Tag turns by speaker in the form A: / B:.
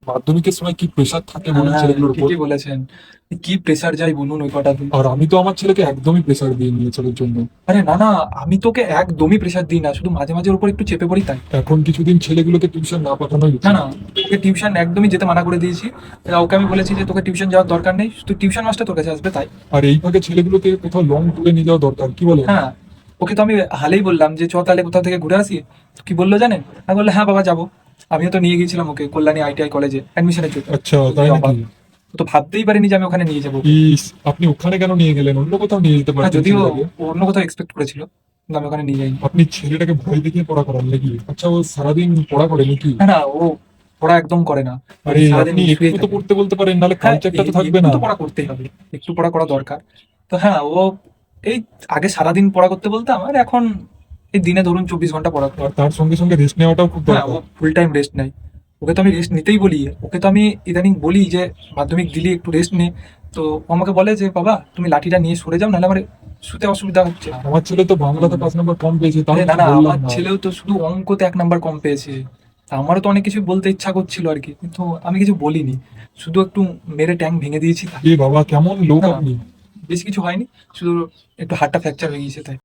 A: মাধ্যমিকের সময় কি প্রেশার থাকে বলুন
B: হ্যাঁ,
A: ছেলেগুলোর উপর।
B: ঠিকই বলেছেন। কি প্রেসার যায় বলুন ওই কটাতে।
A: আর আমি তো আমার ছেলেকে একদমই প্রেশার দিই এসবের জন্য।
B: আরে না না, আমি তোকে একদমই প্রেসার দিই না, শুধু মাঝে মাঝে ওর উপর একটু চেপে পড়ি তাই।
A: এখন কিছুদিন ছেলেগুলোকে টিউশন না পাঠানোই
B: না
A: উচিত।
B: না, ওকে টিউশন একদমই যেতে মানা করে দিয়েছি। ওকে আমি বলেছি যে তোকে টিউশন যাওয়ার দরকার নেই, তুই টিউশন মাস্টার তোর কাছে আসবে তাই।
A: আর এই ফাঁকে ছেলেগুলোকে কোথাও লং ট্যুরে নিয়ে যাওয়া দরকার, কি বলেন?
B: হ্যাঁ, ওকে তো আমি হালেই বললাম যে চ তাহলে কোথাও থেকে ঘুরে আসি। তো কি বললো জানেন? আমি বললাম হ্যাঁ বাবা যাবো। আমিও তো নিয়ে গিয়েছিলাম ওকে কল্যাণী আইটিআই কলেজে অ্যাডমিশনের জন্য।
A: আচ্ছা,
B: তো
A: তাই নাকি?
B: অবাক, ও তো ভাবতেই পারিনি যে আমি ওখানে নিয়ে যাবো ওকে।
A: ইস, আপনি ওখানে কেন নিয়ে গেলেন? অন্য কোথাও নিয়ে যেতে
B: হ্যাঁ,
A: পারতেন
B: যদিও
A: ছেলেটাকে।
B: ও অন্য কোথাও এক্সপেক্ট করেছিল, কিন্তু আমি ওখানে নিয়ে যাইনি।
A: আপনি ছেলেটাকে ভয় দেখিয়ে পড়া করান নাকি? আচ্ছা, ও সারাদিন পড়া করে নাকি?
B: না না, ও পড়া একদম করে না। ও
A: আরে
B: সারাদিন
A: আপনি
B: শুয়েই
A: একটু তো
B: থাকে।
A: পড়তে বলতে পারেন, নাহলে
B: হ্যাঁ,
A: কালচারটা তো থাকবে
B: একটু
A: না।
B: তো পড়া করতেই হবে। একটু পড়া করা দরকার। তো হ্যাঁ, ও এই আগে সারাদিন পড়া করতে বলতাম, আর এখন এই দিনে ধরুন 24 ঘন্টা পড়া করে।
A: আর তার সঙ্গে সঙ্গে রেস্ট নেওয়াটাও খুব
B: হ্যাঁ, ও
A: দরকার।
B: ফুল টাইম রেস্ট নেয়। ওকে তো আমি রেস্ট নিতেই বলি। ওকে তো আমি ইদানিং বলি যে মাধ্যমিক দিলি একটু রেস্ট নে। তো ও আমাকে বলে যে বাবা তুমি লাঠিটা নিয়ে সরে যাও, নাহলে আমার শুতে অসুবিধা হচ্ছে।
A: আমার ছেলে তো বাংলাতে 5 নম্বর কম পেয়েছে, তাও
B: আরে না
A: কিছু
B: না,
A: বললাম
B: আমার
A: না।
B: ছেলেও তো শুধু অঙ্কতে 1 নাম্বার কম পেয়েছে। তা আমারও তো অনেক কিছু বলতে ইচ্ছা করছিল আর কি, কিন্তু আমি কিছু বলিনি। শুধু একটু মেরে ট্যাঙ্ক ভেঙে দিয়েছি তাই।
A: এ বাবা, কেমন লোক
B: না না,
A: আপনি!
B: বেশি কিছু হয়নি, শুধু একটু হাড়টা ফ্র্যাকচার হয়ে গিয়েছে তাই।